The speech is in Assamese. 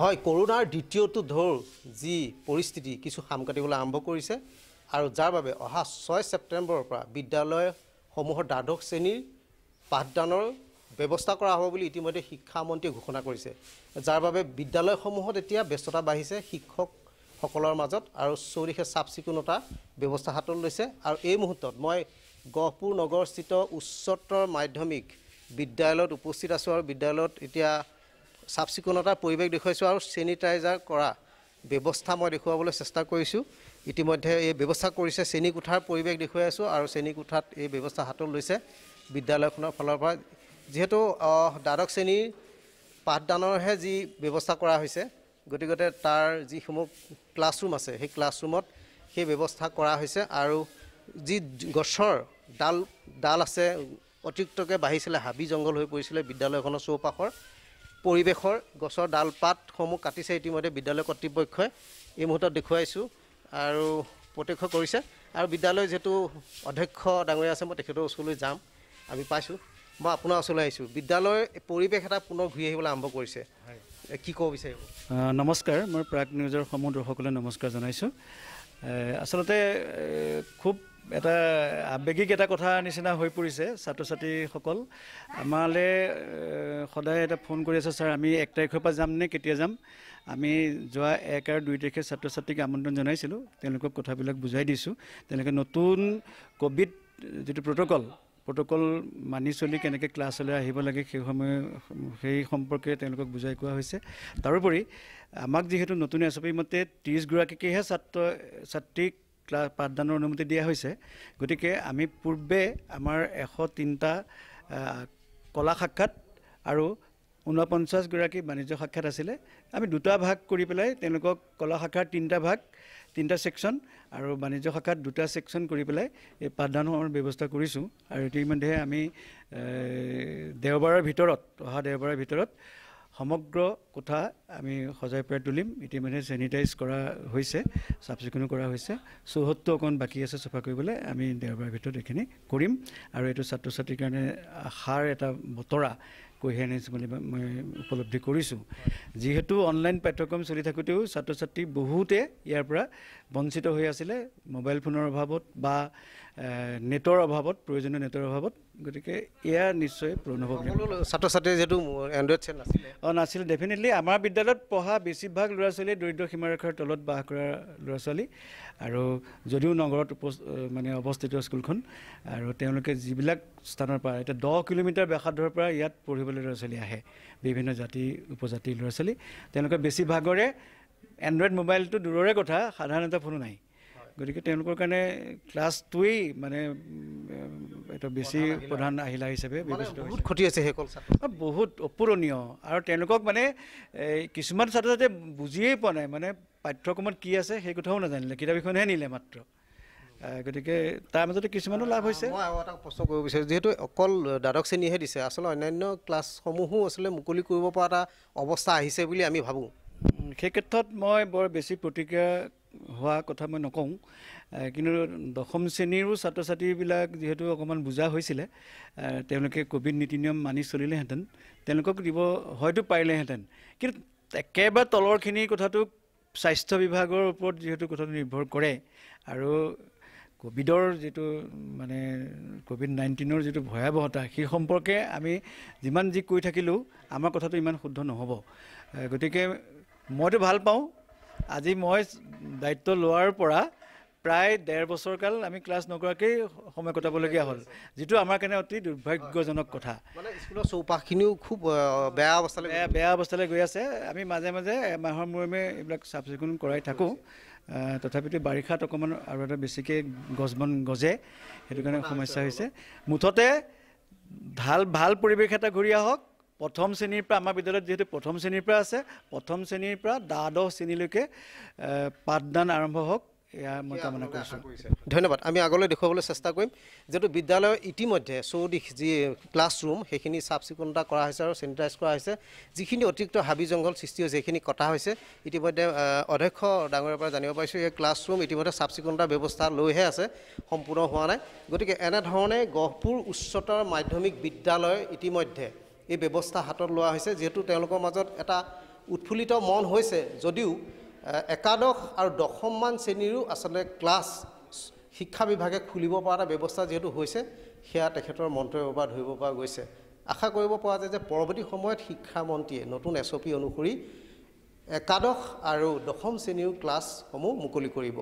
হয় কৰোনাৰ দ্বিতীয়টো ঢৌৰ যি পৰিস্থিতি কিছু হাম কাটিবলৈ আৰম্ভ কৰিছে আৰু যাৰ বাবে অহা 6 ছেপ্টেম্বৰৰ পৰা বিদ্যালয়সমূহৰ দ্বাদশ শ্ৰেণীৰ পাঠদানৰ ব্যৱস্থা কৰা হ'ব বুলি ইতিমধ্যে শিক্ষামন্ত্ৰীয়ে ঘোষণা কৰিছে যাৰ বাবে বিদ্যালয়সমূহত এতিয়া ব্যস্ততা বাঢ়িছে শিক্ষকসকলৰ মাজত আৰু চৌদিশে চাফচিকুণতা ব্যৱস্থা হাতত লৈছে আৰু এই মুহূৰ্তত মই গহপুৰ নগৰস্থিত উচ্চতৰ মাধ্যমিক বিদ্যালয়ত উপস্থিত আছোঁ আৰু বিদ্যালয়ত এতিয়া চাফচিকুণতাৰ পৰিৱেশ দেখুৱাইছোঁ আৰু চেনিটাইজাৰ কৰা ব্যৱস্থা মই দেখুৱাবলৈ চেষ্টা কৰিছোঁ ইতিমধ্যে এই ব্যৱস্থা কৰিছে শ্ৰেণীকোঠাৰ পৰিৱেশ দেখুৱাই আছোঁ আৰু শ্ৰেণীকোঠাত এই ব্যৱস্থা হাতত লৈছে বিদ্যালয়খনৰ ফালৰ পৰা যেহেতু দ্বাদশ শ্ৰেণীৰ পাঠদানৰহে যি ব্যৱস্থা কৰা হৈছে গতিকে তাৰ যিসমূহ ক্লাছৰুম আছে সেই ক্লাছৰুমত সেই ব্যৱস্থা কৰা হৈছে আৰু যি গছৰ ডাল আছে অতিৰিক্তকৈ বাঢ়িছিলে হাবি জংঘল হৈ পৰিছিলে বিদ্যালয়খনৰ চৌপাশৰ পৰিৱেশৰ গছৰ ডাল পাতসমূহ কাটিছে ইতিমধ্যে বিদ্যালয় কৰ্তৃপক্ষই এই মুহূৰ্তত দেখুৱাইছোঁ আৰু প্ৰত্যক্ষ কৰিছে আৰু বিদ্যালয় যেহেতু অধ্যক্ষ ডাঙৰীয়া আছে মই তেখেতৰ ওচৰলৈ যাম আমি পাইছোঁ মই আপোনাৰ ওচৰলৈ আহিছোঁ বিদ্যালয়ৰ পৰিৱেশ এটা পুনৰ ঘূৰি আহিবলৈ আৰম্ভ কৰিছে কি ক'ব বিচাৰিব নমস্কাৰ মই প্ৰাগ নিউজৰ সমূহ দৰ্শকলৈ নমস্কাৰ জনাইছোঁ আচলতে খুব এটা আৱেগিক এটা কথা নিচিনা হৈ পৰিছে ছাত্ৰ ছাত্ৰীসকল আমালৈ সদায় এটা ফোন কৰি আছে ছাৰ আমি 1 তাৰিখৰ পৰা যাম নে কেতিয়া যাম আমি যোৱা 1 আৰু 2 তাৰিখে ছাত্ৰ ছাত্ৰীক আমন্ত্ৰণ জনাইছিলোঁ তেওঁলোকক কথাবিলাক বুজাই দিছোঁ তেওঁলোকে নতুন ক'ভিড যিটো প্ৰট'কল মানি চলি কেনেকৈ ক্লাছলৈ আহিব লাগে সেই সম্পৰ্কে তেওঁলোকক বুজাই কোৱা হৈছে তাৰোপৰি আমাক যিহেতু নতুন SOP মতে 30 গৰাকীকেহে ছাত্ৰীক পাঠদানৰ অনুমতি দিয়া হৈছে গতিকে আমি পূৰ্বে আমাৰ 103টা কলা শাখাত আৰু 49 গৰাকী বাণিজ্য শাখাত আছিলে আমি দুটা ভাগ কৰি পেলাই তেওঁলোকক কলা শাখাৰ 3টা ছেকশ্যন আৰু বাণিজ্য শাখাত 2টা ছেকশ্যন কৰি পেলাই এই পাঠদানৰ ব্যৱস্থা কৰিছোঁ আৰু ইতিমধ্যে আমি অহা দেওবাৰৰ ভিতৰত সমগ্ৰ কোঠা আমি সজাই পৰাই তুলিম ইতিমধ্যে চেনিটাইজ কৰা হৈছে চাফচিকুণো কৰা হৈছে 74 অকণ বাকী আছে চফা কৰিবলৈ আমি দেওবাৰৰ ভিতৰত এইখিনি কৰিম আৰু এইটো ছাত্ৰ ছাত্ৰীৰ কাৰণে আশাৰ এটা বতৰা কঢ়িয়াই আনিছে বুলি মই উপলব্ধি কৰিছোঁ যিহেতু অনলাইন পাঠ্যক্ৰম চলি থাকোঁতেও ছাত্ৰ ছাত্ৰী বহুতে ইয়াৰ পৰা বঞ্চিত হৈ আছিলে মোবাইল ফোনৰ অভাৱত বা প্ৰয়োজনীয় নেটৰ অভাৱত গতিকে এয়া নিশ্চয় পূৰণ হ'ব ছাত্ৰ ছাত্ৰী যিহেতু এণ্ড্ৰইড চেট নাছিল ডেফিনেটলি আমাৰ বিদ্যালয়ত পঢ়া বেছিভাগ ল'ৰা ছোৱালী দৰিদ্ৰ সীমাৰেখাৰ তলত বাস কৰা ল'ৰা ছোৱালী আৰু যদিও নগৰত অৱস্থিত স্কুলখন আৰু তেওঁলোকে যিবিলাক স্থানৰ পৰা এতিয়া 10 কিলোমিটাৰ ব্যাসাৰ্ধৰ পৰা ইয়াত পঢ়িবলৈ ল'ৰা ছোৱালী আহে বিভিন্ন জাতি উপজাতিৰ ল'ৰা ছোৱালী তেওঁলোকে বেছিভাগৰে এণ্ড্ৰইড মোবাইলটো দূৰৰে কথা সাধাৰণ এটা ফোনো নাই গতিকে তেওঁলোকৰ কাৰণে ক্লাছটোৱেই এটা বেছি প্ৰধান আহিলা হিচাপে বিবেচিত বহুত ক্ষতি হৈছে সেইসকল বহুত অপূৰণীয় আৰু তেওঁলোকক কিছুমান ছাত্ৰ ছাত্ৰীয়ে বুজিয়েই পোৱা নাই পাঠ্যক্ৰমত কি আছে সেই কথাও নাজানিলে কিতাপ এখনহে নিলে মাত্ৰ গতিকে তাৰ মাজতে কিছুমানো লাভ হৈছে মই আৰু এটা প্ৰশ্ন কৰিব বিচাৰিছোঁ যিহেতু অকল দ্বাদশ শ্ৰেণীহে দিছে আচলতে অন্যান্য ক্লাছসমূহো আচলতে মুকলি কৰিব পৰা এটা অৱস্থা আহিছে বুলি আমি ভাবোঁ সেই ক্ষেত্ৰত মই বৰ বেছি প্ৰতিক্ৰিয়া হোৱা কথা মই নকওঁ কিন্তু দশম শ্ৰেণীৰো ছাত্ৰ ছাত্ৰীবিলাক যিহেতু অকণমান বুজা হৈছিলে তেওঁলোকে ক'ভিড নীতি নিয়ম মানি চলিলেহেঁতেন তেওঁলোকক দিব হয়তো পাৰিলেহেঁতেন কিন্তু একেবাৰে তলৰখিনিৰ কথাটো স্বাস্থ্য বিভাগৰ ওপৰত যিহেতু কথাটো নিৰ্ভৰ কৰে আৰু ক'ভিডৰ যিটো COVID-19ৰ যিটো ভয়াৱহতা সেই সম্পৰ্কে আমি যিমান যি কৈ থাকিলেও আমাৰ কথাটো ইমান শুদ্ধ নহ'ব গতিকে মইতো ভাল পাওঁ আজি মই দায়িত্ব লোৱাৰ পৰা প্ৰায় 1.5 বছৰকাল আমি ক্লাছ নকৰাকেই সময় কটাবলগীয়া হ'ল যিটো আমাৰ কাৰণে অতি দুৰ্ভাগ্যজনক কথা স্কুলৰ চৌপাশখিনিও খুব বেয়া অৱস্থালৈ গৈ আছে আমি মাজে মাজে এমাহৰ মূৰে এইবিলাক চাফ চিকুণ কৰাই থাকোঁ তথাপিতো বাৰিষাত অকণমান আৰু এটা বেছিকৈ গছবন গজে সেইটো কাৰণে সমস্যা হৈছে মুঠতে ভাল পৰিৱেশ এটা ঘূৰি আহক প্ৰথম শ্ৰেণীৰ পৰা আমাৰ বিদ্যালয়ত যিহেতু প্ৰথম শ্ৰেণীৰ পৰা আছে প্ৰথম শ্ৰেণীৰ পৰা দ্বাদশ শ্ৰেণীলৈকে পাঠদান আৰম্ভ হওক এয়া মই কামনা কৰিছোঁ ধন্যবাদ আমি আগলৈ দেখুৱাবলৈ চেষ্টা কৰিম যিহেতু বিদ্যালয়ৰ ইতিমধ্যে চৌদিশ যি ক্লাছৰুম সেইখিনি চাফ চিকুণতা কৰা হৈছে আৰু চেনিটাইজ কৰা হৈছে যিখিনি অতিৰিক্ত হাবি জংঘল সৃষ্টি হৈছে সেইখিনি কটা হৈছে ইতিমধ্যে অধ্যক্ষ ডাঙৰীয়াৰ পৰা জানিব পাৰিছোঁ এই ক্লাছৰুম ইতিমধ্যে চাফ চিকুণতাৰ ব্যৱস্থা লৈহে আছে সম্পূৰ্ণ হোৱা নাই গতিকে এনেধৰণে গহপুৰ উচ্চতৰ মাধ্যমিক বিদ্যালয় ইতিমধ্যে এই ব্যৱস্থা হাতত লোৱা হৈছে যিহেতু তেওঁলোকৰ মাজত এটা উৎফুল্লিত মন হৈছে যদিও একাদশ আৰু দশমমান শ্ৰেণীৰো আচলতে ক্লাছ শিক্ষা বিভাগে খুলিব পৰা ব্যৱস্থা যেহেতু হৈছে সেয়া তেখেতৰ মন্তব্যৰ পৰা ধৰিব পৰা গৈছে আশা কৰিব পৰা যায় যে পৰৱৰ্তী সময়ত শিক্ষামন্ত্ৰীয়ে নতুন SOP অনুসৰি একাদশ আৰু দশম শ্ৰেণীৰ ক্লাছসমূহ মুকলি কৰিব